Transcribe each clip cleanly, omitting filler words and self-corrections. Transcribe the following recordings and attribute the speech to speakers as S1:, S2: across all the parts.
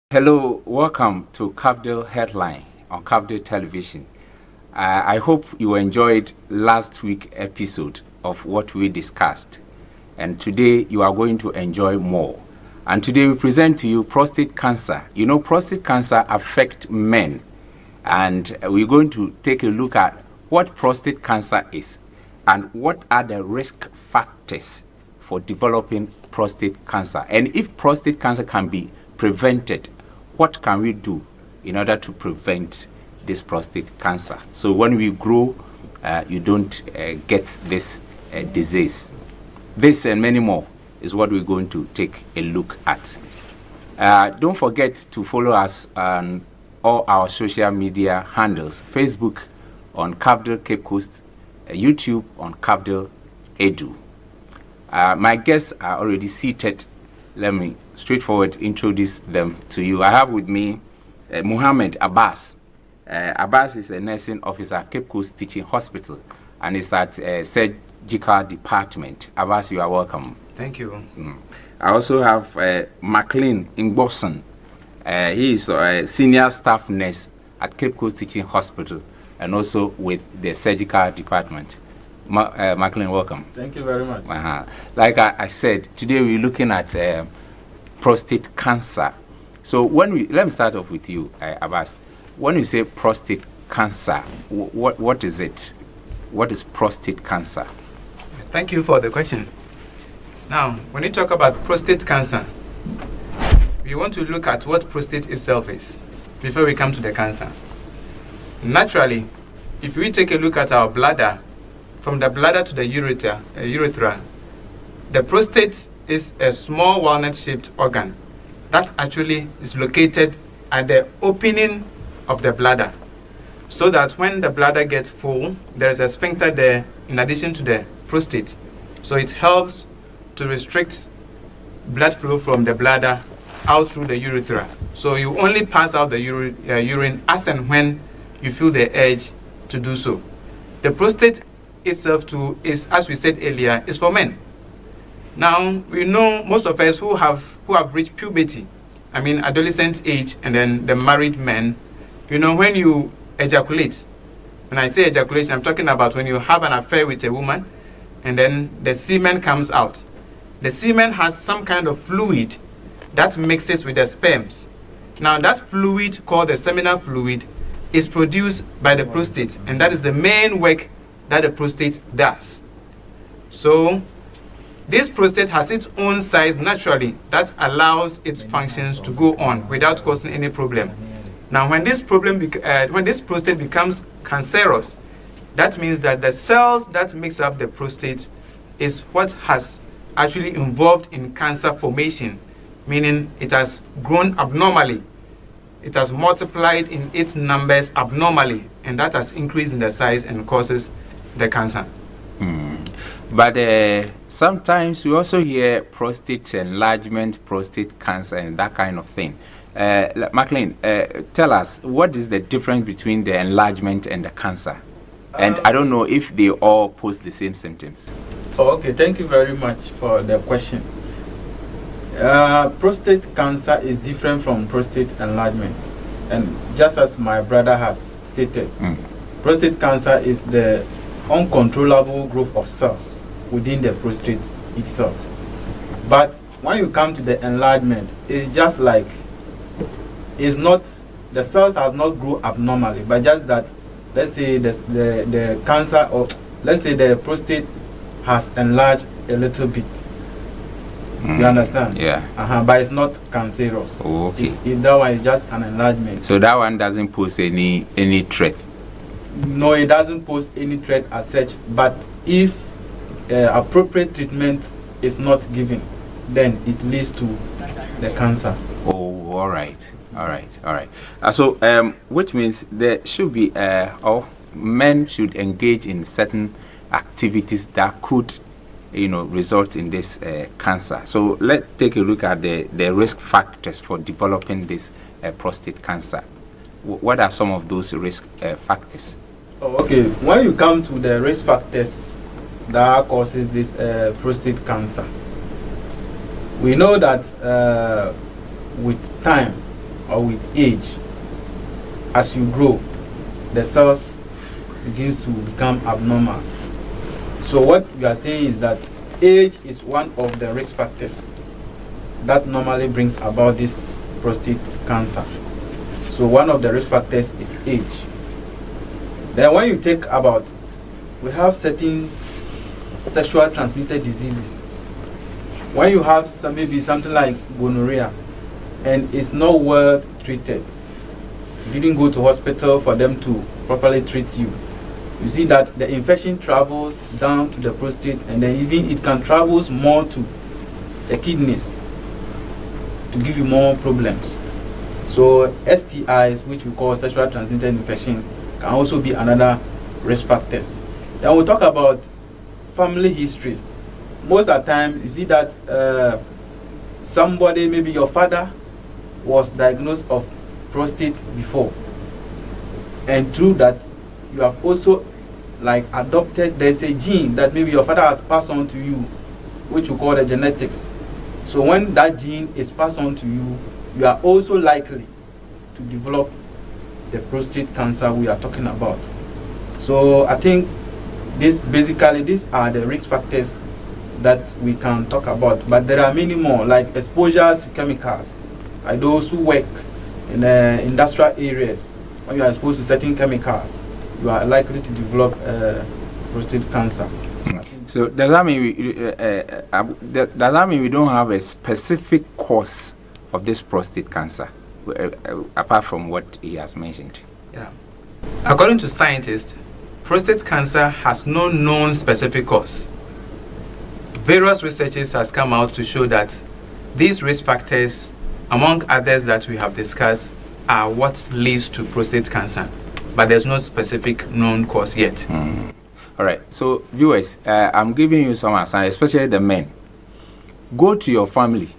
S1: Hello, welcome to Cafdil Headline on Cafdil Television. I hope you enjoyed last week's episode of what we discussed, and today you are going to enjoy more. And today we present to you prostate cancer. You know, prostate cancer affects men, and we're going to take a look at what prostate cancer is and what are the risk factors for developing prostate cancer, and if prostate cancer can be prevented, what can we do in order to prevent this prostate cancer? So when we grow, you don't get this disease. This and many more is what we're going to take a look at. Don't forget to follow us on all our social media handles. Facebook on Cafdil Cape Coast, YouTube on Cafdil Edu. My guests are already seated. Let me straightforward introduce them to you. I have with me Muhammad Abbas. Abbas is a nursing officer at Cape Coast Teaching Hospital and is at surgical department. Abbas, you are welcome.
S2: Thank you.
S1: I also have McLean Ingboson. He is a senior staff nurse at Cape Coast Teaching Hospital and also with the surgical department. McLean, welcome.
S2: Thank you very much.
S1: Like I said, today we're looking at prostate cancer. So let me start off with you, Abbas. When you say prostate cancer, what is it? What is prostate cancer?
S2: Thank you for the question. Now, when you talk about prostate cancer, we want to look at what prostate itself is before we come to the cancer. Naturally, if we take a look at our bladder, from the bladder to the urethra, the prostate is a small walnut-shaped organ that actually is located at the opening of the bladder, so that when the bladder gets full, there is a sphincter there in addition to the prostate. So it helps to restrict blood flow from the bladder out through the urethra. So you only pass out the urine as and when you feel the urge to do so. The prostate itself too is, as we said earlier, is for men. Now we know most of us who have reached puberty, I mean adolescent age, and then the married men. You know, when you ejaculate, when I say ejaculation, I'm talking about when you have an affair with a woman and then the semen comes out. The semen has some kind of fluid that mixes with the sperms. Now that fluid, called the seminal fluid, is produced by the prostate, and that is the main work that the prostate does. So this prostate has its own size naturally that allows its functions to go on without causing any problem. Now when this prostate becomes cancerous, that means that the cells that makes up the prostate is what has actually involved in cancer formation, meaning it has grown abnormally. It has multiplied in its numbers abnormally, and that has increased in the size and causes the cancer.
S1: But sometimes we also hear prostate enlargement, prostate cancer, and that kind of thing. McLean, tell us, what is the difference between the enlargement and the cancer? And I don't know if they all pose the same symptoms.
S3: Okay, thank you very much for the question. Prostate cancer is different from prostate enlargement. And just as my brother has stated, prostate cancer is the uncontrollable growth of cells within the prostate itself. But when you come to the enlargement, it's just like, it's not, the cells has not grown abnormally, but just that, let's say the cancer, or let's say the prostate has enlarged a little bit. You understand?
S1: Yeah.
S3: But it's not cancerous.
S1: Oh, okay.
S3: That one is just an enlargement.
S1: So that one doesn't pose any threat?
S3: No, it doesn't pose any threat as such. But if appropriate treatment is not given, then it leads to the cancer.
S1: Oh, all right. So, which means there should be, or men should engage in certain activities that could, result in this cancer. So let's take a look at the risk factors for developing this prostate cancer. What are some of those risk factors?
S3: Okay, when you come to the risk factors that causes this prostate cancer, we know that with time, or with age, as you grow, the cells begins to become abnormal. So what we are saying is that age is one of the risk factors that normally brings about this prostate cancer. So one of the risk factors is age. Then when you take about, we have certain sexual transmitted diseases. When you have maybe something like gonorrhea and it's not well treated, you didn't go to hospital for them to properly treat you, you see that the infection travels down to the prostate, and then even it can travel more to the kidneys to give you more problems. So STIs, which we call sexual transmitted infection, can also be another risk factors. Then we'll talk about family history. Most of the time, you see that somebody, maybe your father, was diagnosed of prostate before, and through that, you have also like adopted. There's a gene that maybe your father has passed on to you, which we call the genetics. So when that gene is passed on to you, you are also likely to develop the prostate cancer we are talking about. So I think these are the risk factors that we can talk about, but there are many more, like exposure to chemicals, like those who work in industrial areas. When you are exposed to certain chemicals, you are likely to develop prostate cancer.
S1: So does that mean we don't have a specific cause of this prostate cancer, apart from what he has mentioned?
S2: Yeah. According to scientists, prostate cancer has no known specific cause. Various researches has come out to show that these risk factors, among others that we have discussed, are what leads to prostate cancer, but there's no specific known cause yet.
S1: All right, so viewers, I'm giving you some assignments, especially the men. Go to your family,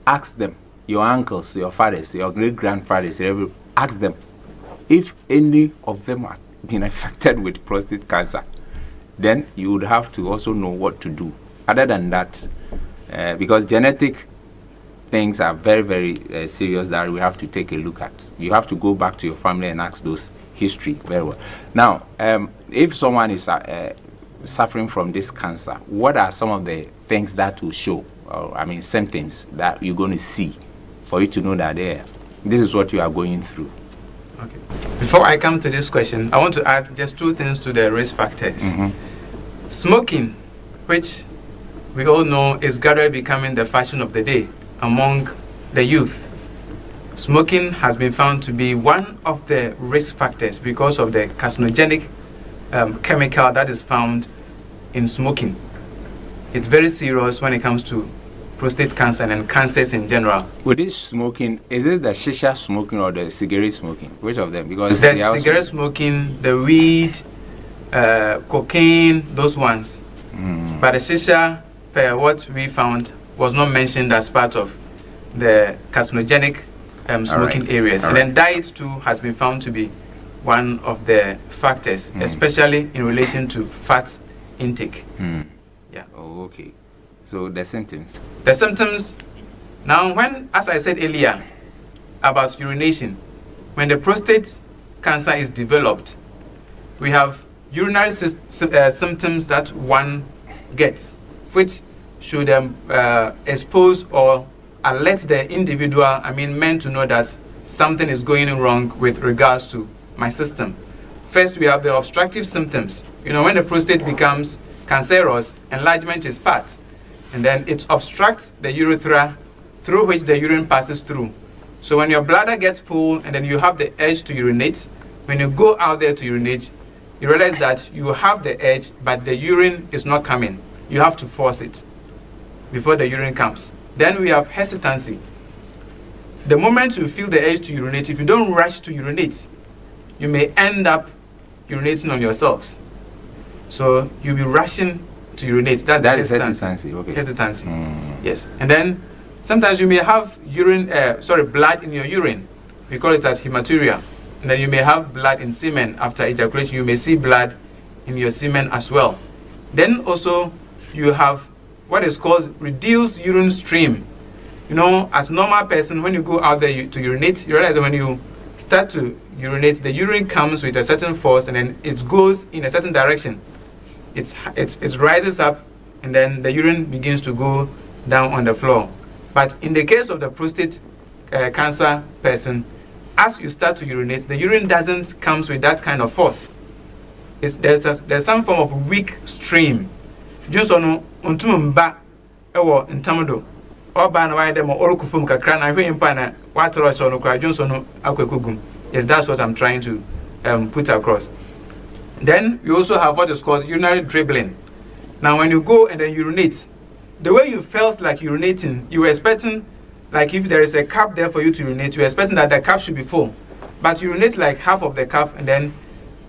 S1: ask them, your uncles, your fathers, your great-grandfathers, ask them if any of them have been affected with prostate cancer. Then you would have to also know what to do. Other than that, because genetic things are very, very serious that we have to take a look at. You have to go back to your family and ask those history very well. Now, if someone is suffering from this cancer, what are some of the things that will show, symptoms that you're going to see for you to know that this is what you are going through?
S2: Okay. Before I come to this question, I want to add just two things to the risk factors. Smoking, which we all know is gradually becoming the fashion of the day among the youth. Smoking has been found to be one of the risk factors because of the carcinogenic chemical that is found in smoking. It's very serious when it comes to prostate cancer and cancers in general.
S1: With this smoking, is it the shisha smoking or the cigarette smoking? Which of them? Because
S2: the cigarette smoking, the weed, cocaine, those ones. But the shisha, what we found, was not mentioned as part of the carcinogenic smoking areas. And then diet too has been found to be one of the factors, especially in relation to fat intake. Yeah.
S1: Oh, okay. So the symptoms.
S2: The symptoms. Now, when, as I said earlier, about urination, when the prostate cancer is developed, we have urinary symptoms that one gets, which should expose or alert the individual, men, to know that something is going wrong with regards to my system. First, we have the obstructive symptoms. When the prostate becomes cancerous, enlargement is part, and then it obstructs the urethra through which the urine passes through. So when your bladder gets full and then you have the urge to urinate, when you go out there to urinate, you realize that you have the urge, but the urine is not coming. You have to force it before the urine comes. Then we have hesitancy. The moment you feel the urge to urinate, if you don't rush to urinate, you may end up urinating on yourselves. So you'll be rushing to urinate. That's the hesitancy.
S1: Okay.
S2: Hesitancy. Yes. And then sometimes you may have blood in your urine. We call it as hematuria. And then you may have blood in semen after ejaculation. You may see blood in your semen as well. Then also you have what is called reduced urine stream. You know, as normal person, when you go out there to urinate, you realize that when you start to urinate, the urine comes with a certain force, and then it goes in a certain direction. It rises up, and then the urine begins to go down on the floor. But in the case of the prostate cancer person, as you start to urinate, the urine doesn't come with that kind of force. There's some form of weak stream. Just on untumba ewo ntamdo. Oba na why dem orukufum kakra na hwe mpa na watoro so no kra Johnson no akwekugum. Yes, that's what I'm trying to put across. Then you also have what is called urinary dribbling. Now when you go and then urinate, the way you felt like urinating, you were expecting, like if there is a cup there for you to urinate, you were expecting that the cup should be full. But you urinate like half of the cup, and then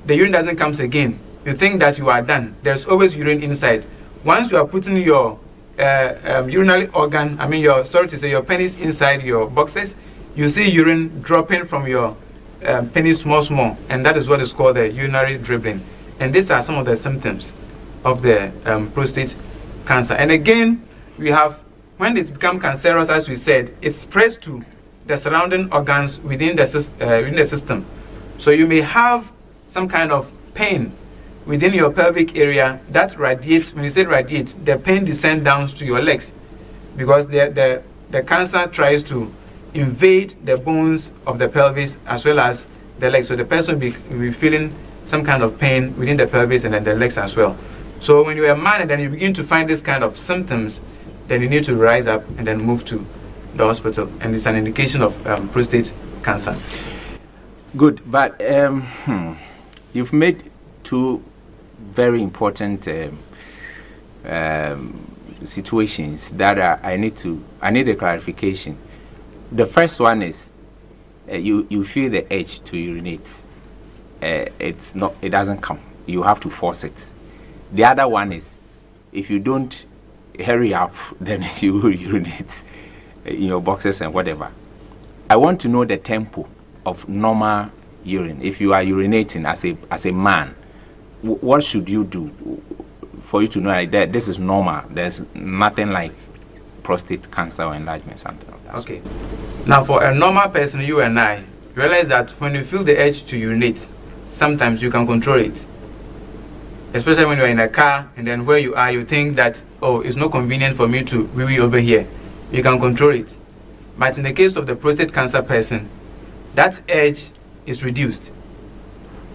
S2: the urine doesn't come again. You think that you are done. There's always urine inside. Once you are putting your urinary organ, your penis inside your boxes, you see urine dropping from your penis small, and that is what is called the urinary dribbling. And these are some of the symptoms of the prostate cancer. And again, we have, when it's become cancerous, as we said, it spreads to the surrounding organs within the system. So you may have some kind of pain within your pelvic area that radiates. When you say radiate, the pain descends down to your legs, because the cancer tries to invade the bones of the pelvis as well as the legs. So the person will be feeling some kind of pain within the pelvis and then the legs as well. So when you're a man and then you begin to find this kind of symptoms, then you need to rise up and then move to the hospital. And it's an indication of prostate cancer.
S1: Good, but you've made two very important situations that I need a clarification. The first one is you feel the urge to urinate. It doesn't come. You have to force it. The other one is, if you don't hurry up, then you will urinate in your boxes and whatever. I want to know the tempo of normal urine. If you are urinating as a man, what should you do for you to know that this is normal? There's nothing like prostate cancer or enlargement, something like that.
S2: Okay. Now, for a normal person, you and I, realize that when you feel the urge to urinate, sometimes you can control it. Especially when you're in a car and then where you are, you think that, oh, it's not convenient for me to wee over here. You can control it. But in the case of the prostate cancer person, that urge is reduced.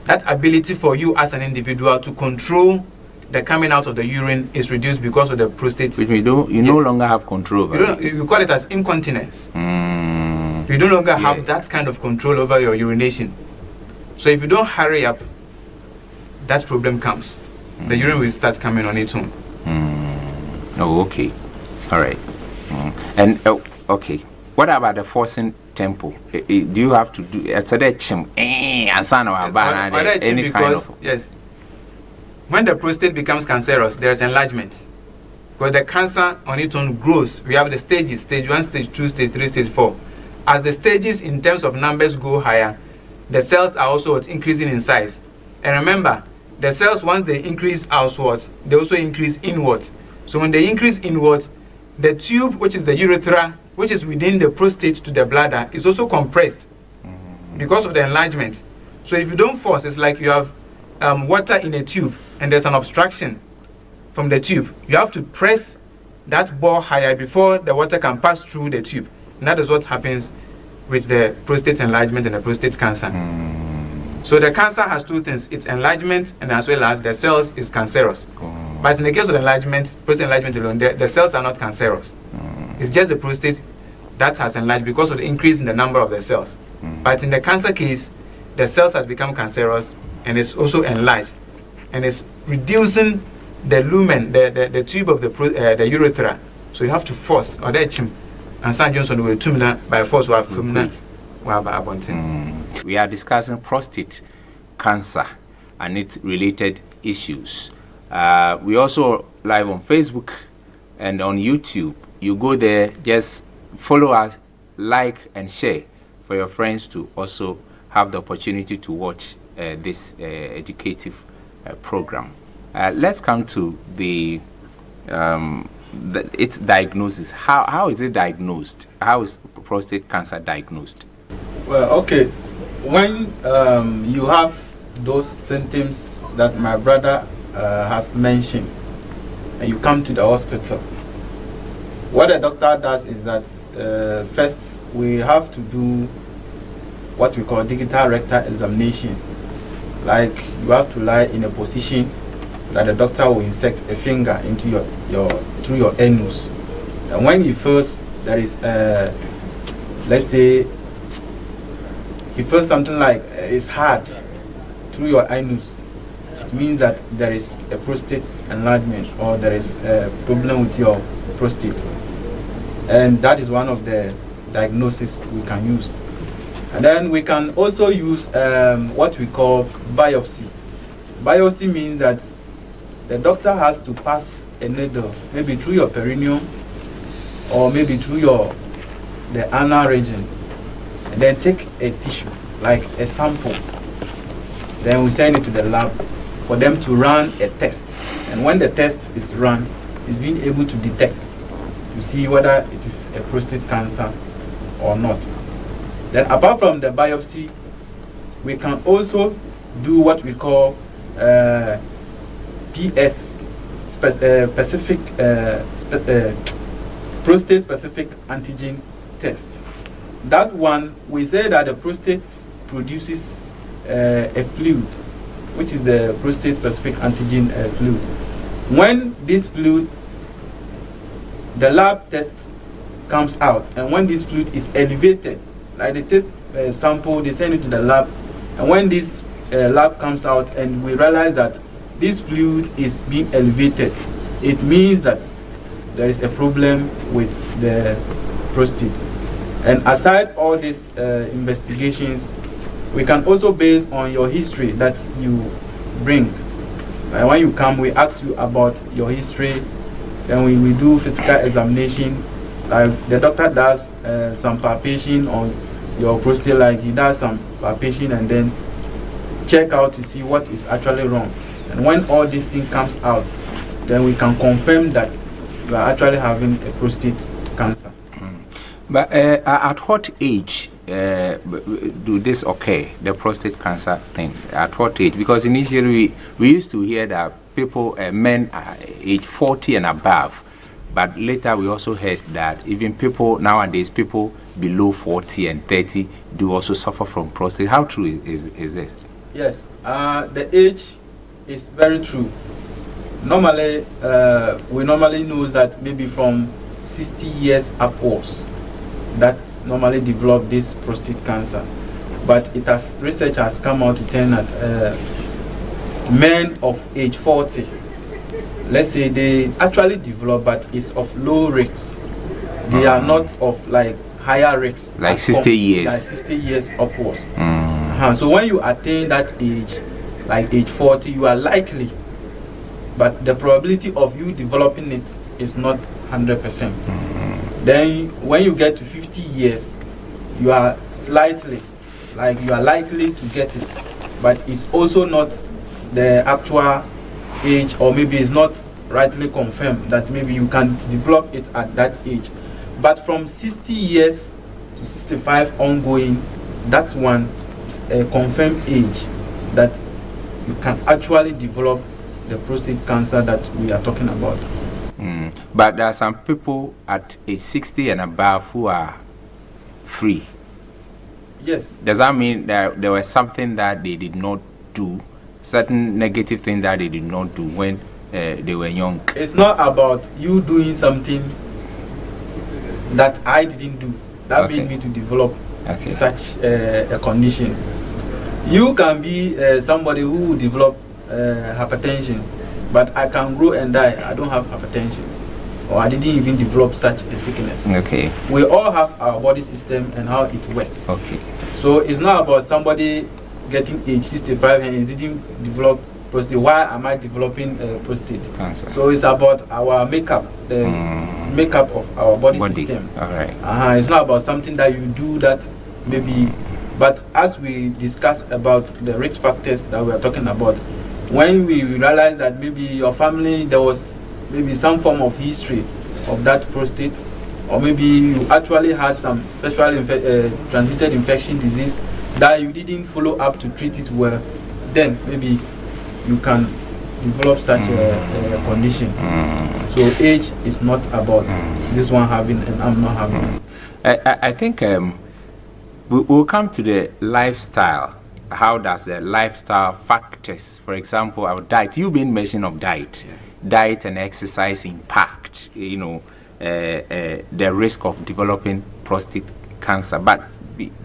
S2: That ability for you as an individual to control the coming out of the urine is reduced because of the prostate.
S1: Which no longer have control over it.
S2: You call it as incontinence. You no longer have that kind of control over your urination. So if you don't hurry up, that problem comes. The urine will start coming on its own.
S1: Oh, okay. All right. And okay. What about the forcing tempo? Do you have to do any kind of?
S2: Yes. When the prostate becomes cancerous, there is enlargement. Because the cancer on its own grows. We have the stages: stage 1, stage 2, stage 3, stage 4. As the stages in terms of numbers go higher, the cells are also increasing in size. And remember, the cells, once they increase outwards, they also increase inwards. So when they increase inwards, the tube, which is the urethra, which is within the prostate to the bladder, is also compressed because of the enlargement. So if you don't force, it's like you have water in a tube and there's an obstruction from the tube. You have to press that bore higher before the water can pass through the tube. And that is what happens with the prostate enlargement and the prostate cancer. So the cancer has two things: it's enlargement, and as well as the cells is cancerous. But in the case of enlargement, prostate enlargement alone, the cells are not cancerous. It's just the prostate that has enlarged because of the increase in the number of the cells. But in the cancer case, the cells has become cancerous and it's also enlarged, and it's reducing the lumen, the tube of the urethra. So you have to force or that chim, and San Johnson will tumina by force or femina.
S1: We are discussing prostate cancer and its related issues. We also live on Facebook and on YouTube. You go there, just follow us, like and share for your friends to also have the opportunity to watch this educative program. Let's come to the its diagnosis. How is it diagnosed? How is prostate cancer diagnosed?
S3: Well, okay. When you have those symptoms that my brother has mentioned, and you come to the hospital, what the doctor does is that first we have to do what we call digital rectal examination. Like, you have to lie in a position that the doctor will insert a finger into through your anus. And when he feels there is, let's say, he feels something like it's hard through your anus, it means that there is a prostate enlargement or there is a problem with your prostate. And that is one of the diagnoses we can use. And then we can also use what we call biopsy. Biopsy means that the doctor has to pass a needle, maybe through your perineum or maybe through the anal region, and then take a tissue, like a sample. Then we send it to the lab for them to run a test. And when the test is run, it's being able to detect, to see whether it is a prostate cancer or not. Then apart from the biopsy, we can also do what we call PS, prostate specific antigen test. That one, we say that the prostate produces a fluid, which is the prostate specific antigen fluid. When this fluid, the lab test comes out, and when this fluid is elevated, like they take a sample, they send it to the lab, and when this lab comes out and we realize that this fluid is being elevated, it means that there is a problem with the prostate. And aside all these investigations, we can also base on your history that you bring. When you come, we ask you about your history, then we do physical examination. Like the doctor does some palpation on your prostate, like he does some palpation and then check out to see what is actually wrong. And when all these things comes out, then we can confirm that you are actually having a prostate cancer.
S1: But at what age do this occur, the prostate cancer thing? At what age? Because initially we used to hear that people, men are age 40 and above, but later we also heard that even people nowadays, people below 40 and 30 do also suffer from prostate. How true is this?
S3: Yes, the age is very true. Normally, we normally know that maybe from 60 years upwards, that normally develop this prostate cancer. But research has come out to tell that men of age 40, let's say they actually develop, but it's of low risk. They are not of like higher risk.
S1: Like 60 years.
S3: Like 60 years upwards. So when you attain that age, like age 40, you are likely, but the probability of you developing it is not 100%. Then when you get to 50 years, you are slightly, like you are likely to get it, but it's also not the actual age, or maybe it's not rightly confirmed that maybe you can develop it at that age. But from 60 years to 65 ongoing, that's one a confirmed age that you can actually develop the prostate cancer that we are talking about.
S1: But there are some people at age 60 and above who are free.
S3: Yes.
S1: Does that mean that there was something that they did not do, certain negative things that they did not do when they were young?
S3: It's not about you doing something that I didn't do that made me to develop such a condition. You can be somebody who will develop hypertension, but I can grow and die. I don't have hypertension, or I didn't even develop such a sickness.
S1: Okay.
S3: We all have our body system and how it works.
S1: Okay.
S3: So it's not about somebody getting age 65 and he didn't develop prostate. Why am I developing prostate cancer? So it's about our makeup, the makeup of our body system.
S1: All right.
S3: It's not about something that you do that maybe. But as we discuss about the risk factors that we are talking about, when we realize that maybe your family, there was maybe some form of history of that prostate, or maybe you actually had some sexually transmitted infection disease that you didn't follow up to treat it well, then maybe you can develop such a condition. So age is not about this one having and I'm not having.
S1: I think we'll come to the lifestyle. How does the lifestyle factors, for example, our diet? You've been mentioning of diet.
S2: Yeah.
S1: Diet and exercise impact, the risk of developing prostate cancer. But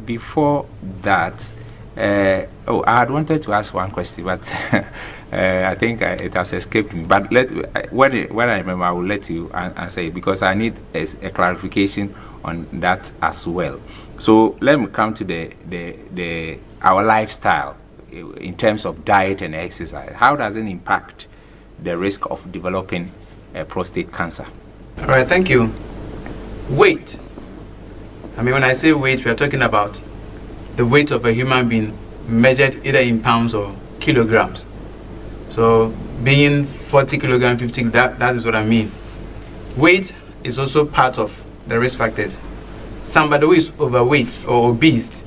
S1: before that, I had wanted to ask one question, but I think it has escaped me. But when I remember, I will let you answer it, because I need a clarification on that as well. So let me come to our lifestyle in terms of diet and exercise. How does it impact the risk of developing prostate cancer?
S2: All right, thank you. Weight. I mean, when I say weight, we are talking about the weight of a human being measured either in pounds or kilograms. So being 40 kilograms, 50, that is what I mean. Weight is also part of the risk factors. Somebody who is overweight or obese,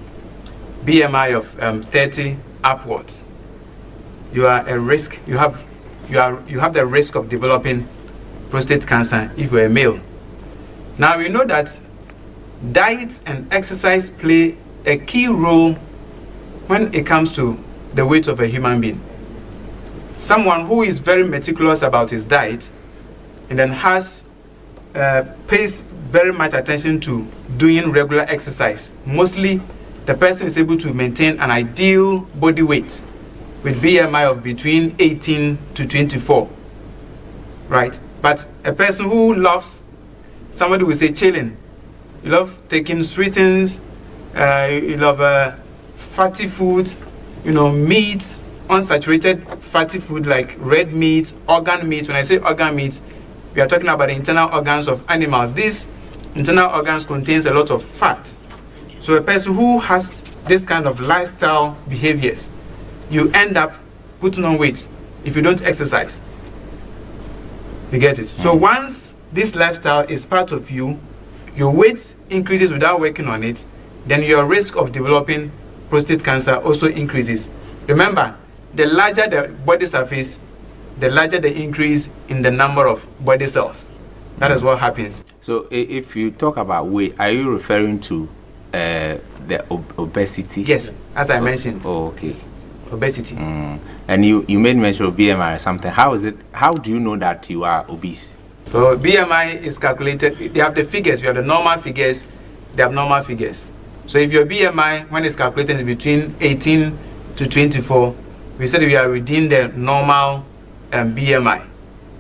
S2: BMI of 30 upwards, you are at risk. You have the risk of developing prostate cancer if you're a male. Now we know that diet and exercise play a key role when it comes to the weight of a human being. Someone who is very meticulous about his diet and then pays very much attention to doing regular exercise. Mostly the person is able to maintain an ideal body weight with BMI of between 18 to 24, right? But a person who loves, somebody will say chilling, you love taking sweet things, you love fatty foods, meats, unsaturated fatty food like red meat, organ meat. When I say organ meat, we are talking about the internal organs of animals. These internal organs contains a lot of fat. So a person who has this kind of lifestyle behaviors, you end up putting on weight if you don't exercise. You get it? So once this lifestyle is part of you, your weight increases without working on it, then your risk of developing prostate cancer also increases. Remember, the larger the body surface, the larger the increase in the number of body cells. That is what happens.
S1: So if you talk about weight, are you referring to the obesity?
S2: Yes, as I mentioned.
S1: Oh, okay.
S2: Obesity.
S1: And you made mention of BMI or something. How do you know that you are obese?
S2: So BMI is calculated. They have the figures. We have the normal figures, the abnormal figures. So if your BMI, when it's calculated, is between 18 to 24, we said we are within the normal BMI.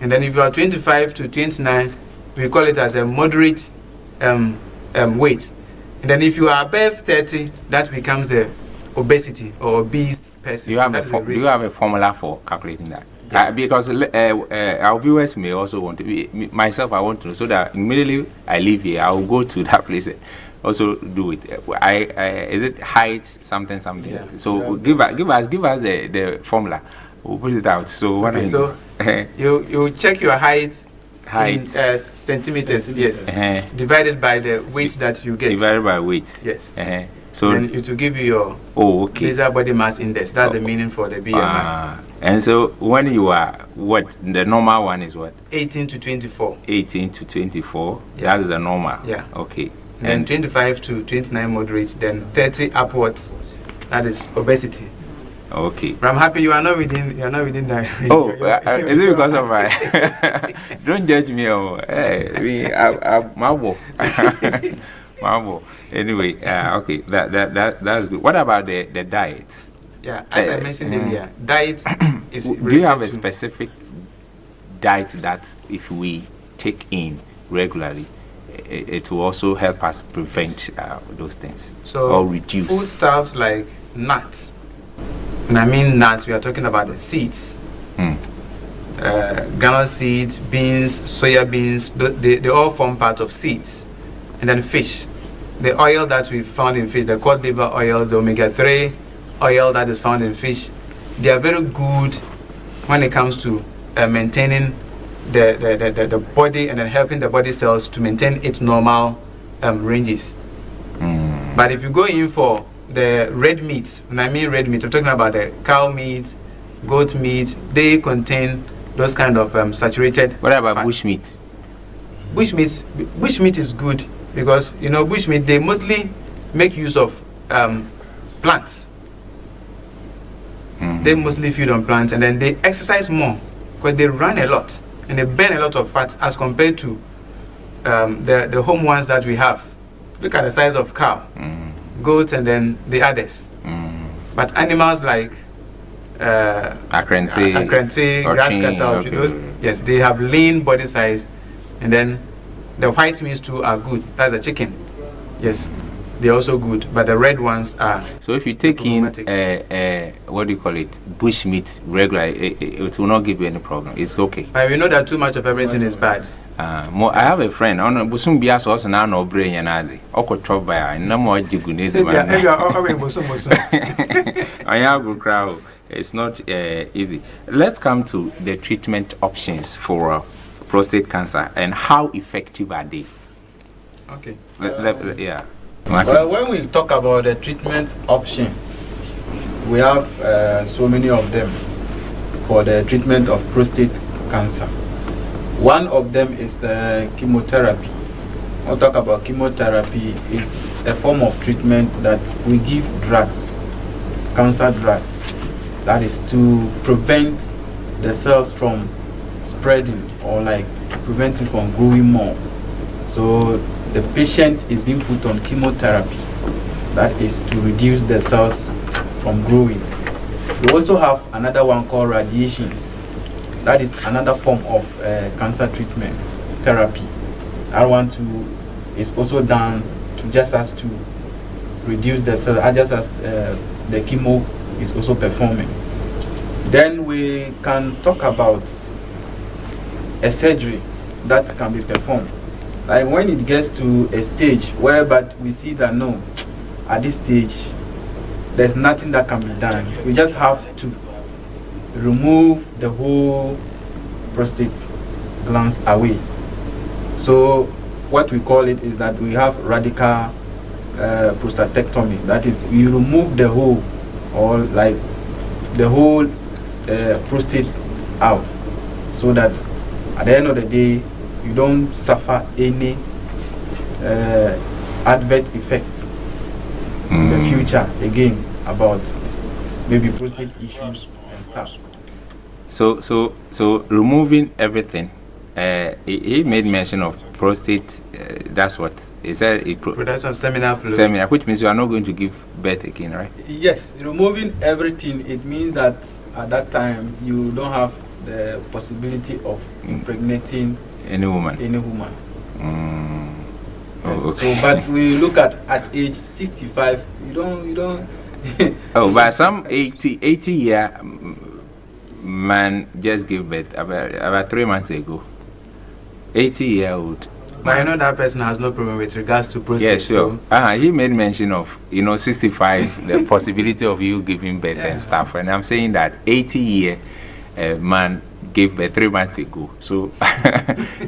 S2: And then if you are 25 to 29, we call it as a moderate weight. And then if you are above 30, that becomes the obesity or obese person.
S1: Do you have a formula for calculating that? Yeah. Because our viewers may also want to be, myself, I want to know, so that immediately I leave here, I will go to that place. Also do it. Is it height something?
S2: Yes.
S1: So give us the formula. We'll put it out. So
S2: okay, so you check your height in centimeters. Yes. Divided by the weight that you get.
S1: Divided by weight.
S2: Yes.
S1: So
S2: then it will give you your basal body mass index. That's the meaning for the BMI.
S1: And so when you are the normal one is what?
S2: 18 to 24.
S1: 18 to 24. Yeah. That is the normal.
S2: Yeah.
S1: Okay.
S2: And 25 to 29 moderate, then 30 upwards. That is obesity.
S1: Okay.
S2: But I'm happy you are not within that.
S1: Oh, is it because of my? Don't judge me. Hey, Marvel. Marvel. Anyway, okay, that's good. What about the diet?
S2: Yeah, as I mentioned earlier, diet is.
S1: Do you have a specific diet that if we take in regularly, it will also help us prevent those things or reduce?
S2: Foodstuffs like nuts. When I mean nuts, we are talking about the seeds. Gallon seeds, beans, soya beans, they all form part of seeds. And then fish. The oil that we found in fish, the cod liver oils, the omega-3 oil that is found in fish, they are very good when it comes to maintaining the body and then helping the body cells to maintain its normal ranges. But if you go in for the red meat, when I mean red meat, I'm talking about the cow meat, goat meat, they contain those kind of saturated.
S1: What about
S2: fat.
S1: bush meat?
S2: Bush meat is good because bush meat, they mostly make use of plants. They mostly feed on plants, and then they exercise more because they run a lot and they burn a lot of fat as compared to the home ones that we have. Look at the size of cow, goats, and then the others. But animals like Akrente, grass cattle, yes, they have lean body size, and then the white meats too are good. That's the chicken. Yes, they're also good, but the red ones are.
S1: So if you take in what do you call it, bush meat regularly, it will not give you any problem. It's okay.
S2: But we know that too much of everything is bad.
S1: I have a friend. I know Busum Bias also now no brain and I. Oko trouble by no more jigunese. I have a crowd. It's not easy. Let's come to the treatment options for prostate cancer and how effective are they?
S2: Okay.
S1: Yeah.
S3: Well, when we talk about the treatment options, we have so many of them for the treatment of prostate cancer. One of them is the chemotherapy. I'll talk about chemotherapy. Is a form of treatment that we give drugs, cancer drugs, that is to prevent the cells from spreading or like to prevent it from growing more. So the patient is being put on chemotherapy, that is to reduce the cells from growing. We also have another one called radiations. That is another form of cancer treatment therapy. That one too is also done to just as to reduce the cells, just as the chemo is also performing. Then we can talk about a surgery that can be performed. Like when it gets to a stage where but we see that no, at this stage there's nothing that can be done. We just have to remove the whole prostate glands away. So what we call it is that we have radical prostatectomy. That is, we remove the whole or like the whole prostate out, so that at the end of the day you don't suffer any adverse effects in the future again about maybe prostate issues and stuff.
S1: So removing everything. He made mention of prostate. That's what he said.
S2: Production of seminal fluid.
S1: Seminal, which means you are not going to give birth again, right?
S3: Yes, removing everything. It means that at that time you don't have the possibility of impregnating
S1: any woman.
S3: Yes.
S1: Okay.
S3: So, but we look at age 65. You don't.
S1: Oh, but some 80-year man just gave birth about 3 months ago. 80-year-old.
S2: But I know that person has no problem with regards to prostate.
S1: Yeah, sure. He made mention of 65, the possibility of you giving birth and stuff. And I'm saying that 80-year man gave birth 3 months ago. So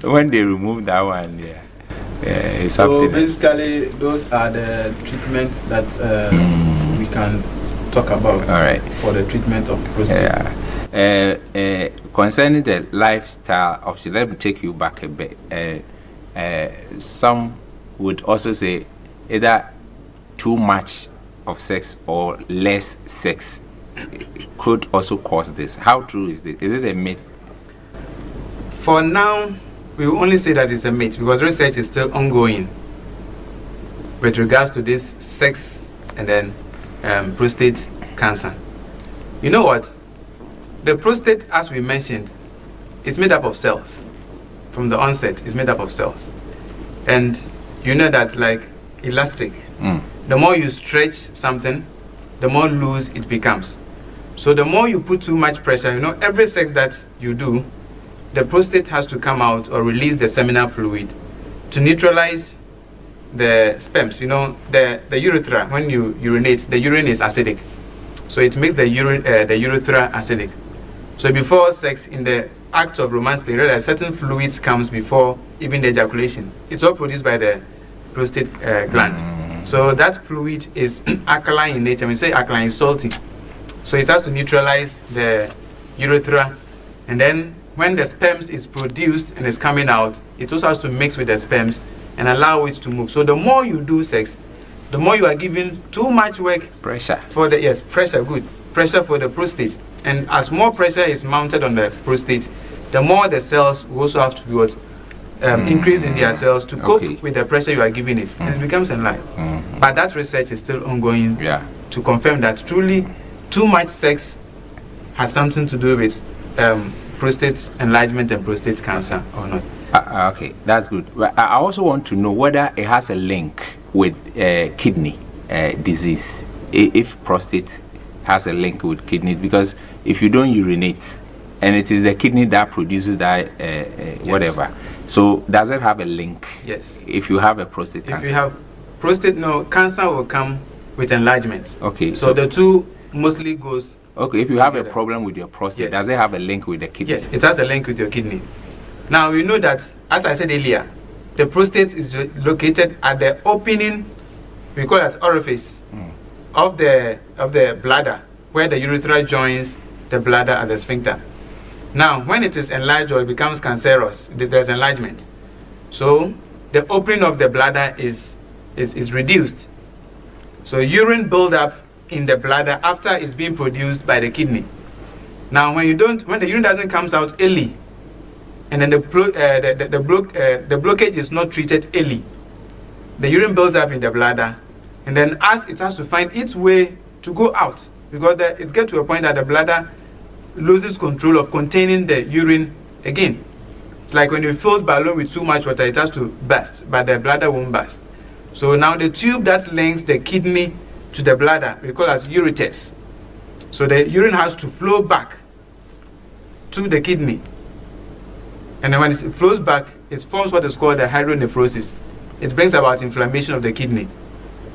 S1: when they remove that one, it's
S3: so
S1: something.
S3: basically, those are the treatments that we can talk about for the treatment of prostate.
S1: Concerning the lifestyle option, let me take you back a bit. Some would also say either too much of sex or less sex could also cause this. How true is this? Is it a myth?
S2: For now, we will only say that it's a myth because research is still ongoing with regards to this sex and then prostate cancer. You know what? The prostate, as we mentioned, is made up of cells. From the onset, it's made up of cells. And you know that like elastic, the more you stretch something, the more loose it becomes. So the more you put too much pressure, every sex that you do, the prostate has to come out or release the seminal fluid to neutralize the sperms. The urethra, when you urinate, the urine is acidic. So it makes the urethra acidic. So before sex, in the act of romance period, a certain fluid comes before even the ejaculation. It's all produced by the prostate gland. So that fluid is alkaline in nature. When we say alkaline, it's salty. So it has to neutralize the urethra. And then when the sperms is produced and is coming out, it also has to mix with the sperms and allow it to move. So the more you do sex, the more you are giving too much work.
S1: Pressure.
S2: For the, yes, pressure, good. Pressure for the prostate. And as more pressure is mounted on the prostate, the more the cells will also have to be what? Increase in their cells to cope with the pressure you are giving it. And it becomes enlarged. But that research is still ongoing to confirm that truly too much sex has something to do with prostate enlargement and prostate cancer or not.
S1: Okay, that's good. But I also want to know whether it has a link with kidney disease, if prostate has a link with kidney, because if you don't urinate and it is the kidney that produces that whatever, so does it have a link?
S2: Yes.
S1: If you have a prostate cancer.
S2: If you have prostate, no, cancer will come with enlargement.
S1: Okay.
S2: So the two mostly goes.
S1: Okay, if you
S2: together.
S1: have a problem with your prostate,
S2: Yes.
S1: does it have a link with the kidney?
S2: Yes, it has a link with your kidney. Now we know that, as I said earlier, the prostate is located at the opening, we call that orifice, of the bladder, where the urethra joins the bladder at the sphincter. Now, when it is enlarged or it becomes cancerous, there's enlargement. So the opening of the bladder is reduced. So urine buildup in the bladder after it's being produced by the kidney. Now, when the urine doesn't come out early, and then the blockage is not treated early, the urine builds up in the bladder, and then as it has to find its way to go out, because it gets to a point that the bladder loses control of containing the urine again. It's like when you fill balloon with too much water, it has to burst, but the bladder won't burst. So now the tube that links the kidney to the bladder, we call as ureters. So the urine has to flow back to the kidney. And then when it flows back, it forms what is called the hydronephrosis. It brings about inflammation of the kidney.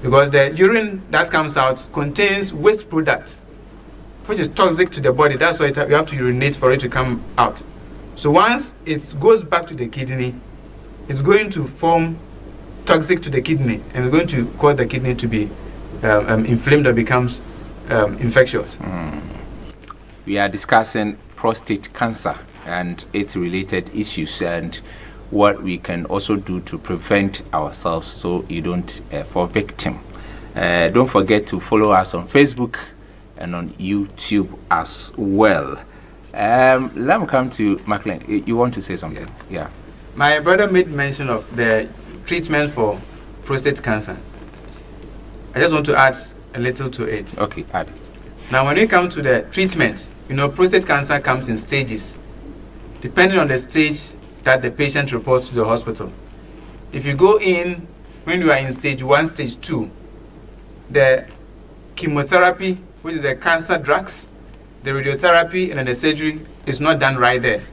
S2: Because the urine that comes out contains waste products, which is toxic to the body. That's why you have to urinate for it to come out. So once it goes back to the kidney, it's going to form toxic to the kidney, and it's going to cause the kidney to be inflamed or becomes infectious.
S1: We are discussing prostate cancer and its related issues and what we can also do to prevent ourselves so you don't fall victim. Don't forget to follow us on Facebook and on YouTube as well. Let me come to McLean. You want to say something? Yeah.
S2: My brother made mention of the treatment for prostate cancer. I just want to add a little to it.
S1: Okay, add it.
S2: Now, when we come to the treatment, prostate cancer comes in stages, depending on the stage that the patient reports to the hospital. If you go in when you are in stage 1, stage 2, the chemotherapy, which is the cancer drugs, the radiotherapy, and then the surgery is not done right there.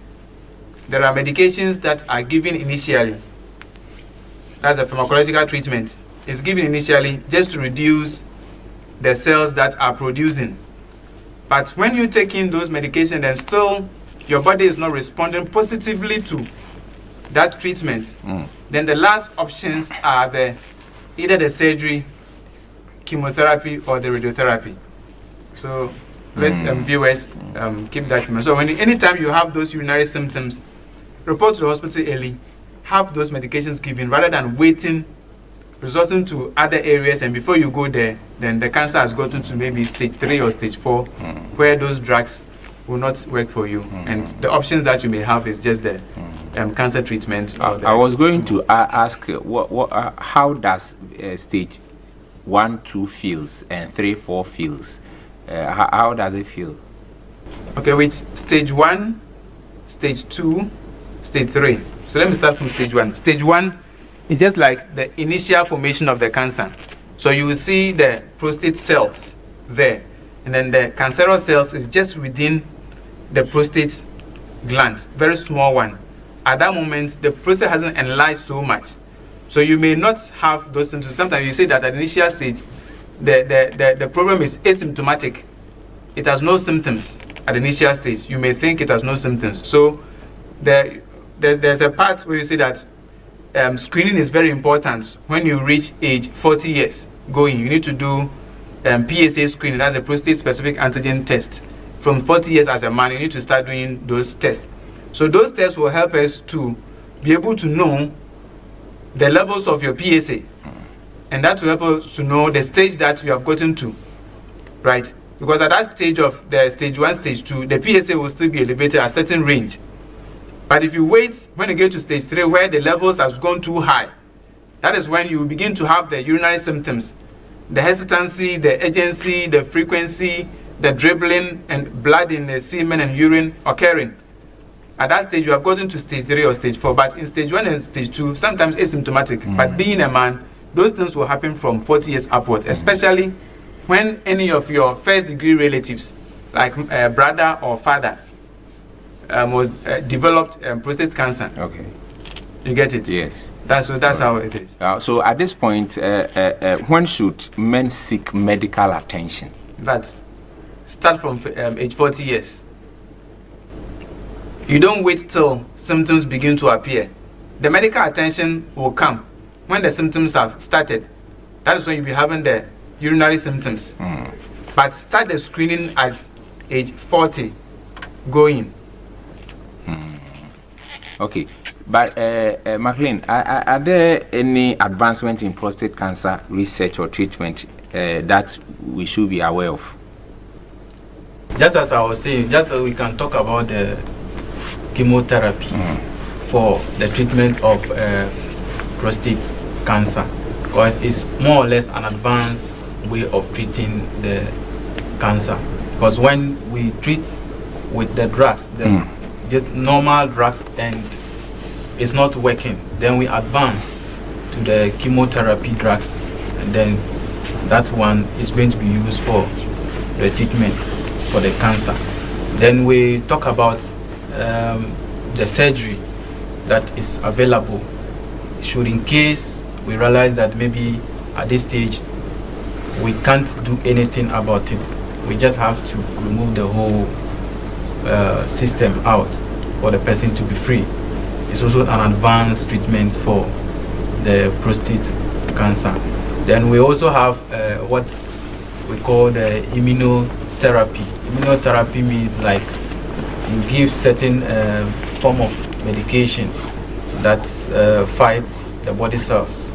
S2: There are medications that are given initially. That's a pharmacological treatment. It's given initially just to reduce the cells that are producing. But when you take in those medications and still your body is not responding positively to that treatment, then the last options are either the surgery, chemotherapy, or the radiotherapy. So let's viewers keep that in mind. So anytime you have those urinary symptoms, report to the hospital early, have those medications given rather than waiting, resorting to other areas, and before you go there, then the cancer has gotten to maybe stage 3 or stage 4, where those drugs will not work for you. And the options that you may have is just the cancer treatment.
S1: I was going to ask, how does stage 1, 2 feels and 3, 4 feels? How does it feel?
S2: Okay, with stage 1, stage 2, stage 3. So let me start from stage 1. Stage 1 is just like the initial formation of the cancer. So you will see the prostate cells there, and then the cancerous cells is just within the prostate gland, very small one. At that moment, the prostate hasn't enlarged so much. So you may not have those symptoms. Sometimes you say that at the initial stage, the problem is asymptomatic. It has no symptoms. at the initial stage, you may think it has no symptoms. So there's a part where you see that screening is very important. When you reach age 40 years going, you need to do PSA screening. That's a prostate specific antigen test. From 40 years as a man, you need to start doing those tests. So those tests will help us to be able to know the levels of your PSA, and that will help us to know the stage that you have gotten to, right? Because at that stage of the stage 1, stage 2, the PSA will still be elevated at a certain range. But if you wait, when you get to stage 3, where the levels have gone too high, that is when you begin to have the urinary symptoms, the hesitancy, the urgency, the frequency, the dribbling, and blood in the semen and urine occurring. At that stage, you have gotten to stage 3 or stage 4. But in stage 1 and stage 2, sometimes asymptomatic. But being a man, those things will happen from 40 years upwards, especially when any of your first-degree relatives, like brother or father, was developed prostate cancer.
S1: Okay.
S2: You get it?
S1: Yes.
S2: That's how it is.
S1: So at this point, when should men seek medical attention?
S2: That start from age 40 years. You don't wait till symptoms begin to appear. The medical attention will come when the symptoms have started. That is when you'll be having the urinary symptoms. But start the screening at age 40 going.
S1: Okay. But McLean, are there any advancement in prostate cancer research or treatment that we should be aware of?
S3: Just as I was saying, just so we can talk about the chemotherapy for the treatment of prostate cancer, because it's more or less an advanced way of treating the cancer. Because when we treat with the drugs, just normal drugs, and it's not working, then we advance to the chemotherapy drugs, and then that one is going to be used for the treatment for the cancer. Then we talk about the surgery that is available, should in case we realize that maybe at this stage we can't do anything about it. We just have to remove the whole system out for the person to be free. It's also an advanced treatment for the prostate cancer. Then we also have what we call the immunotherapy. Immunotherapy means like you give certain form of medication that fights the body cells,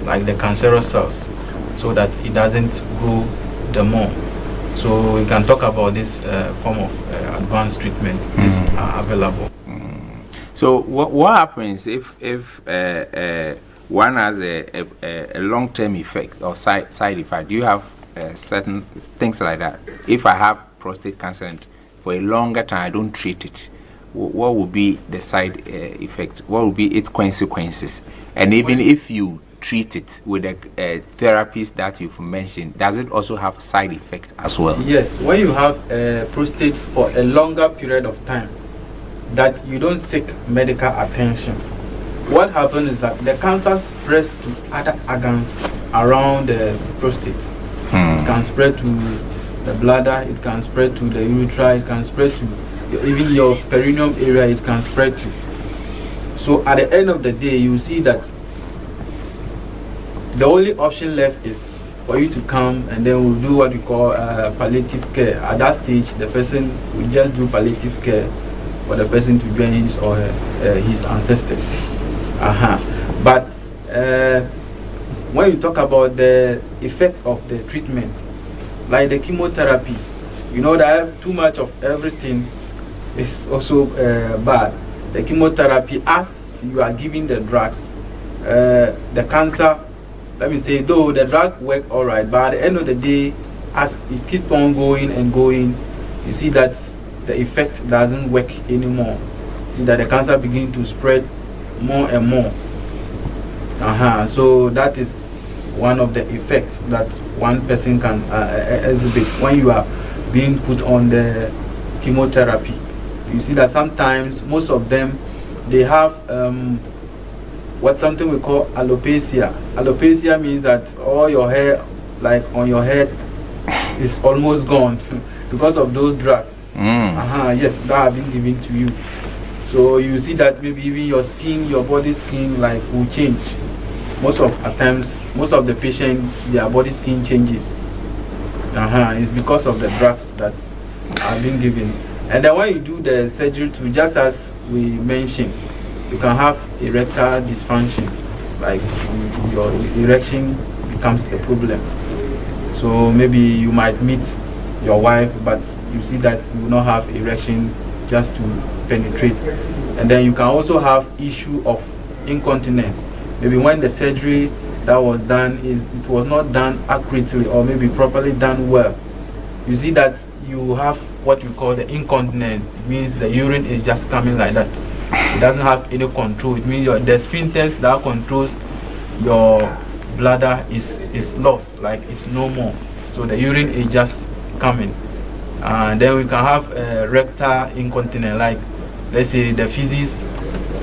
S3: like the cancerous cells, so that it doesn't grow the more. So we can talk about this form of advanced treatment. This are available.
S1: So what happens if one has a long-term effect or side effect? Do you have certain things like that? If I have prostate cancer and for a longer time I don't treat it, what will be the side effect? What will be its consequences? And even if you treat it with the therapies that you've mentioned, does it also have side effects as well?
S3: Yes, when you have prostate for a longer period of time that you don't seek medical attention, what happens is that the cancer spreads to other organs around the prostate. It can spread to the bladder, it can spread to the urethra, it can spread to even your perineum area, it can spread to. So at the end of the day, you see that the only option left is for you to come, and then we'll do what we call palliative care. At that stage, the person will just do palliative care for the person to join his or his ancestors. But when you talk about the effect of the treatment, like the chemotherapy, you know that too much of everything is also bad. The chemotherapy, as you are giving the drugs, the cancer, let me say, though the drug work all right, but at the end of the day, as it keeps on going and going, you see that the effect doesn't work anymore. See that the cancer begins to spread more and more. So that is one of the effects that one person can exhibit when you are being put on the chemotherapy. You see that sometimes most of them, they have what something we call alopecia. Alopecia means that all your hair, like on your head, is almost gone because of those drugs. Yes, that have been given to you. So you see that maybe even your skin, your body skin, like will change. Most of the patient, their body skin changes. It's because of the drugs that have been given. And then when you do the surgery too, just as we mentioned, you can have erectile dysfunction, like your erection becomes a problem. So maybe you might meet your wife, but you see that you will not have erection just to penetrate. And then you can also have issue of incontinence. Maybe when the surgery that was done it was not done accurately or maybe properly done well. You see that you have what we call the incontinence. It means the urine is just coming like that. It doesn't have any control. It means the sphincter that controls your bladder is lost, like it's no more. So the urine is just coming. And then we can have rectal incontinence, like let's say the feces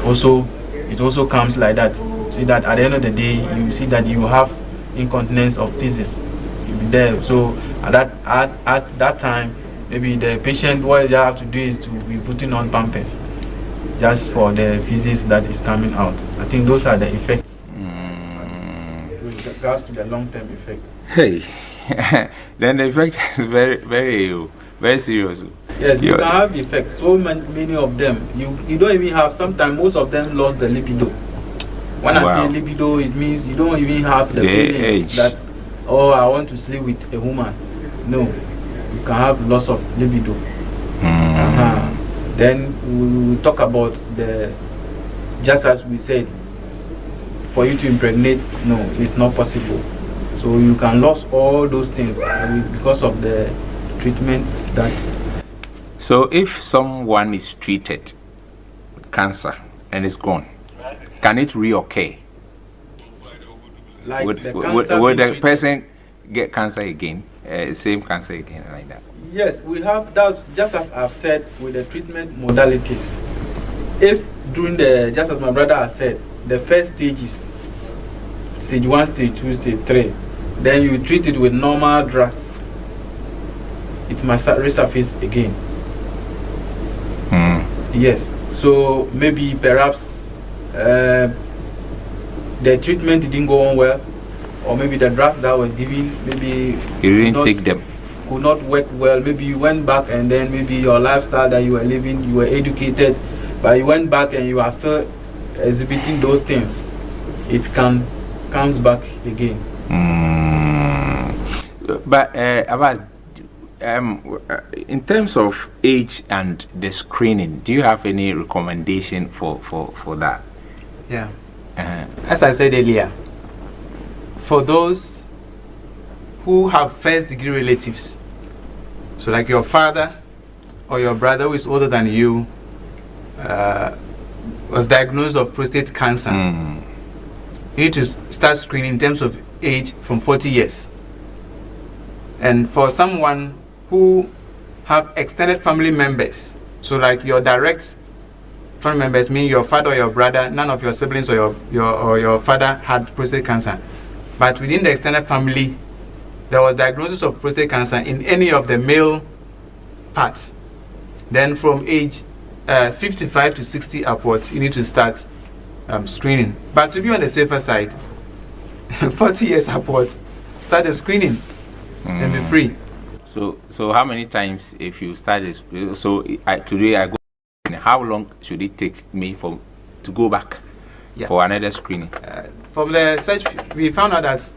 S3: also comes like that. See that at the end of the day you see that you have incontinence of feces. You'll be there. So at that time maybe the patient, what they have to do is to be putting on pampers just for the feces that is coming out. I think those are the effects. With regards to the long-term effect.
S1: Hey, then the effect is very, very, very serious.
S3: Yes, you can have effects. So many of them. You don't even have. Sometimes most of them lost the libido. When I say libido, it means you don't even have the feelings that I want to sleep with a woman. No, you can have loss of libido. Then we will talk about just as we said, for you to impregnate, no, it's not possible. So you can lose all those things because of the treatments that.
S1: So if someone is treated with cancer and it's gone, can it reoccur?
S3: Like
S1: would the person get cancer again, same cancer again, like that?
S3: Yes, we have that. Just as I've said with the treatment modalities, if during just as my brother has said, the first stages, stage 1, stage 2, stage 3, then you treat it with normal drugs, it must resurface again. Yes, so maybe perhaps the treatment didn't go on well, or maybe the drugs that were given, maybe
S1: you didn't take them,
S3: could not work well. Maybe you went back and then maybe your lifestyle that you were living, you were educated, but you went back and you are still exhibiting those things. It comes back again.
S1: But about in terms of age and the screening, do you have any recommendation for that?
S2: Yeah. As I said earlier, for those who have first-degree relatives, so like your father or your brother who is older than you, was diagnosed of prostate cancer, you need to start screening in terms of age from 40 years. And for someone who have extended family members, so like your direct family members, mean your father or your brother, none of your siblings or your father had prostate cancer, but within the extended family there was diagnosis of prostate cancer in any of the male parts, then from age 55 to 60 upwards, you need to start screening. But to be on the safer side, 40 years upwards, start the screening and be free.
S1: So how many times if you start this? So today I go. How long should it take me to go back for another screening?
S2: From the search, we found out that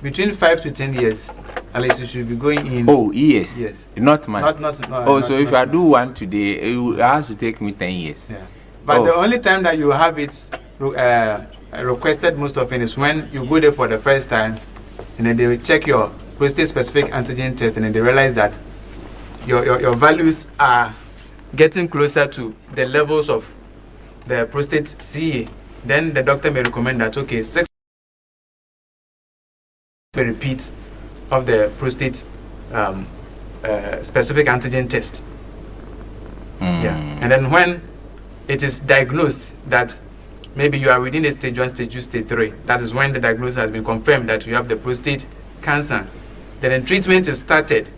S2: between 5 to 10 years, at least you should be going in.
S1: Oh, years.
S2: Yes.
S1: Not months.
S2: Not,
S1: so if I do one today, it has to take me 10 years.
S2: Yeah. But the only time that you have it requested most often is when you go there for the first time, and then they will check your prostate-specific antigen test, and then they realize that your values are getting closer to the levels of the prostate CA. Then the doctor may recommend that, okay, 6 repeats of the prostate specific antigen test. Yeah. And then when it is diagnosed that maybe you are within the stage 1, stage 2, stage 3, that is when the diagnosis has been confirmed that you have the prostate cancer. then treatment is started.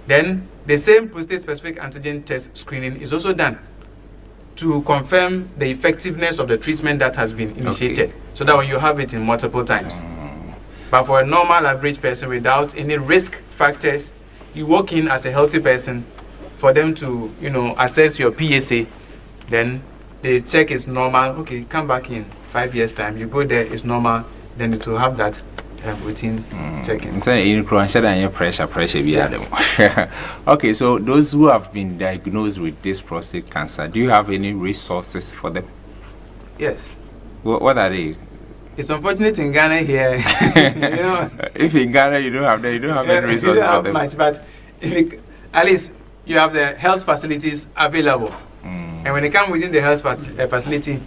S2: Then the same prostate-specific antigen test screening is also done to confirm the effectiveness of the treatment that has been initiated, so that when you have it in multiple times. But for a normal average person without any risk factors, you walk in as a healthy person for them to, assess your PSA, then the check is normal. Okay, come back in 5 years' time. You go there, it's normal. Then it will have that routine checking.
S1: So you consider pressure. Okay, so those who have been diagnosed with this prostate cancer, do you have any resources for them?
S2: Yes.
S1: What are they?
S2: It's unfortunate in Ghana here.
S1: If in Ghana you don't have them, you don't have any resources
S2: you don't have
S1: for them.
S2: much, but at least you have the health facilities available. And when they come within the health facility,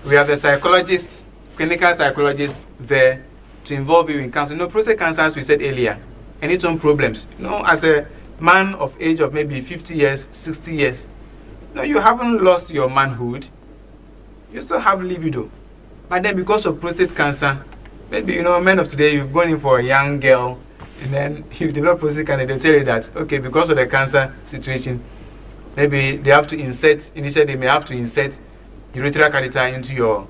S2: we have the psychologist, clinical psychologist there to involve you in cancer. Prostate cancer, as we said earlier, and its own problems. As a man of age of maybe 50 years, 60 years, you haven't lost your manhood. You still have libido. But then because of prostate cancer, maybe, men of today, you've gone in for a young girl, and then you develop prostate cancer, they'll tell you that, okay, because of the cancer situation, maybe they have to insert, initially they may have to insert urethral catheter into your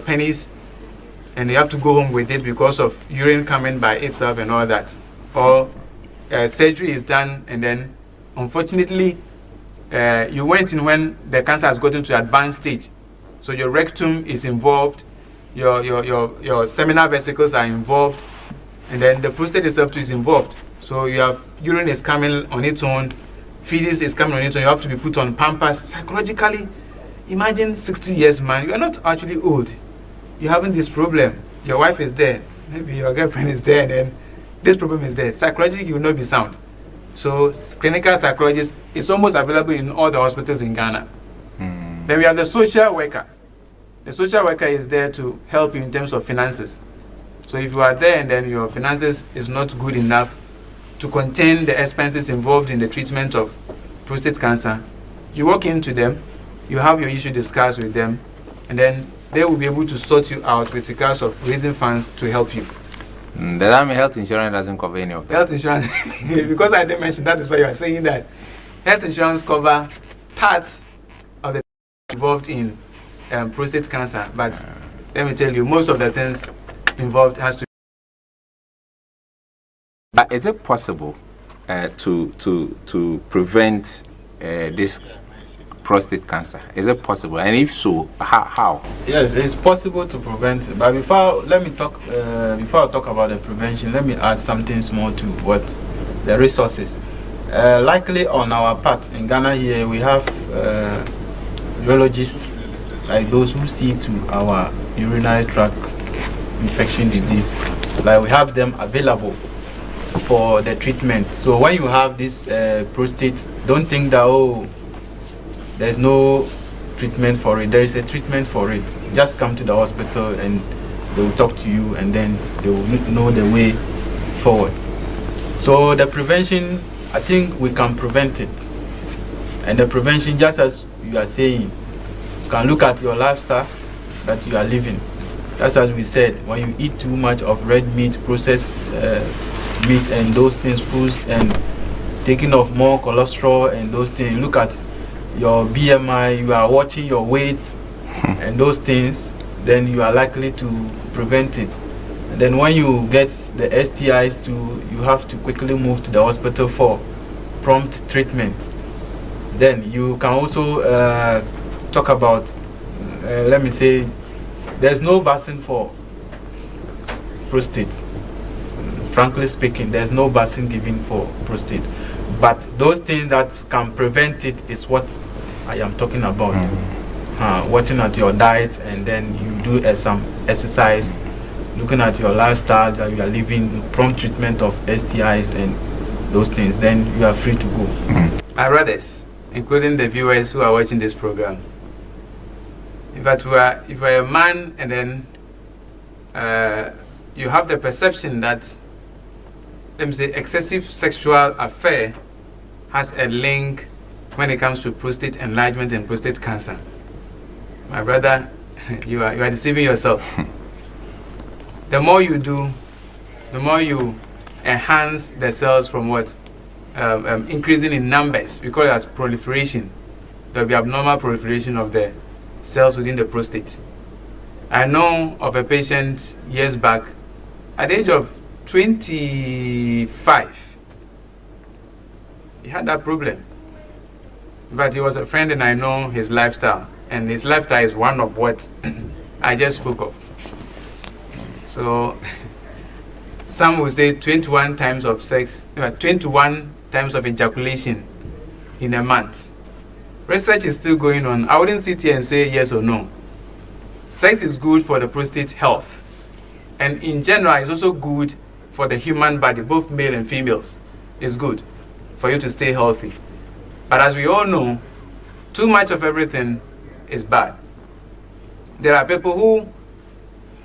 S2: penis, and you have to go home with it because of urine coming by itself and all that. Or surgery is done, and then unfortunately you went in when the cancer has gotten to advanced stage. So your rectum is involved, your seminal vesicles are involved, and then the prostate itself too is involved. So you have urine is coming on its own, feces is coming on its own, you have to be put on pampers. Psychologically, imagine 60 years, man, you are not actually old. You're having this problem. Your wife is there, maybe your girlfriend is there, and then this problem is there. Psychologically, you will not be sound. So clinical psychologist is almost available in all the hospitals in Ghana. Then we have the social worker. The social worker is there to help you in terms of finances. So if you are there and then your finances is not good enough to contain the expenses involved in the treatment of prostate cancer, you walk into them, you have your issue discussed with them, and then they will be able to sort you out with regards of raising funds to help you.
S1: That mean health insurance doesn't cover any of that?
S2: Health insurance, because I didn't mention that is why you are saying that. Health insurance cover parts of the involved in prostate cancer, but let me tell you, most of the things involved has to.
S1: But is it possible to prevent this prostate cancer? Is it possible? And if so, how?
S3: Yes, it's possible to prevent it. But before I talk about the prevention, let me add something small to what the resources. Likely on our part in Ghana here, we have urologists, like those who see to our urinary tract infection disease. Like we have them available for the treatment. So when you have this prostate, don't think that there's no treatment for it. There is a treatment for it. Just come to the hospital and they will talk to you, and then they will know the way forward. So the prevention, I think we can prevent it. And the prevention, just as you are saying, you can look at your lifestyle that you are living. That's as we said, when you eat too much of red meat, processed meat and those things, foods, and taking off more cholesterol and those things, look at your BMI, you are watching your weight and those things, then you are likely to prevent it. And then when you get the STIs, you have to quickly move to the hospital for prompt treatment. Then you can also talk about, let me say, there's no vaccine for prostate. Frankly speaking, there's no vaccine given for prostate. But those things that can prevent it is what I am talking about. Watching at your diet, and then you do some exercise, looking at your lifestyle that you are living, prompt treatment of STIs and those things, then you are free to go.
S2: My brothers, including the viewers who are watching this program, if you are a man and then you have the perception that, let me say, excessive sexual affair has a link when it comes to prostate enlargement and prostate cancer, my brother, you are deceiving yourself. The more you do, the more you enhance the cells from what? Increasing in numbers. We call it as proliferation. There will be abnormal proliferation of the cells within the prostate. I know of a patient years back, at the age of 25, he had that problem. But he was a friend and I know his lifestyle. And his lifestyle is one of what I just spoke of. So some will say 21 times of sex, 21 times of ejaculation in a month. Research is still going on. I wouldn't sit here and say yes or no. Sex is good for the prostate health. And in general, it's also good for the human body, both male and females. It's good for you to stay healthy. But as we all know, too much of everything is bad. There are people who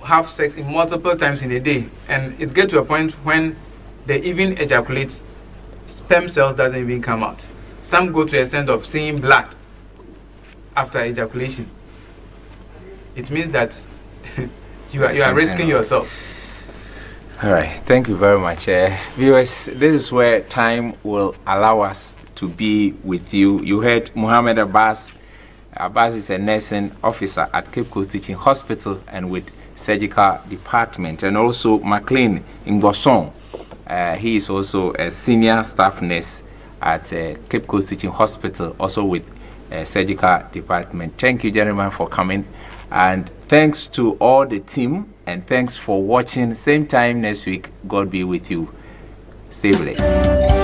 S2: have sex in multiple times in a day, and it's get to a point when they even ejaculate, sperm cells doesn't even come out. Some go to the extent of seeing blood after ejaculation. It means that you are risking yourself.
S1: All right, thank you very much. Viewers, this is where time will allow us to be with you. You heard Muhammad Abbas. Abbas is a nursing officer at Cape Coast Teaching Hospital and with surgical department, and also McLean Ingboson. He is also a senior staff nurse at Cape Coast Teaching Hospital, also with surgical department. Thank you, gentlemen, for coming, and thanks to all the team, and thanks for watching. Same time next week. God be with you. Stay blessed.